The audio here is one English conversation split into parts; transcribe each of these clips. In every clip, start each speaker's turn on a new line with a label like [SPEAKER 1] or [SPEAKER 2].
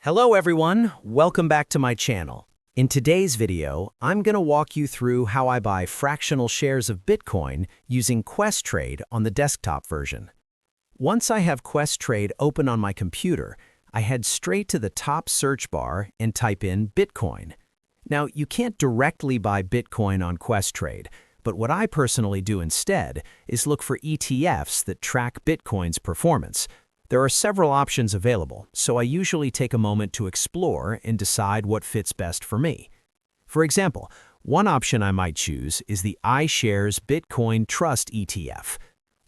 [SPEAKER 1] Hello everyone, welcome back to my channel. In today's video, I'm going to walk you through how I buy fractional shares of Bitcoin using Questrade on the desktop version. Once I have Questrade open on my computer, I head straight to the top search bar and type in Bitcoin. Now, you can't directly buy Bitcoin on Questrade, but what I personally do instead is look for ETFs that track Bitcoin's performance. There are several options available, so I usually take a moment to explore and decide what fits best for me. For example, one option I might choose is the iShares Bitcoin Trust ETF.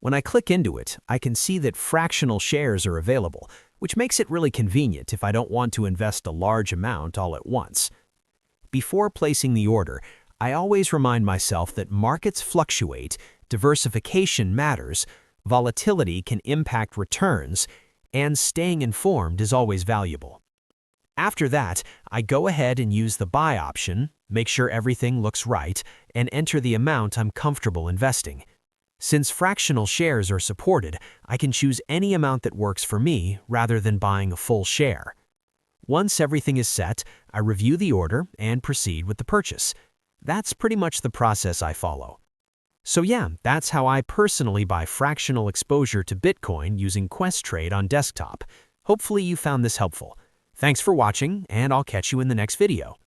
[SPEAKER 1] When I click into it, I can see that fractional shares are available, which makes it really convenient if I don't want to invest a large amount all at once. Before placing the order, I always remind myself that markets fluctuate, diversification matters, volatility can impact returns, and staying informed is always valuable. After that, I go ahead and use the buy option, make sure everything looks right, and enter the amount I'm comfortable investing. Since fractional shares are supported, I can choose any amount that works for me rather than buying a full share. Once everything is set, I review the order and proceed with the purchase. That's pretty much the process I follow. So yeah, that's how I personally buy fractional exposure to Bitcoin using Questrade on desktop. Hopefully you found this helpful. Thanks for watching, and I'll catch you in the next video.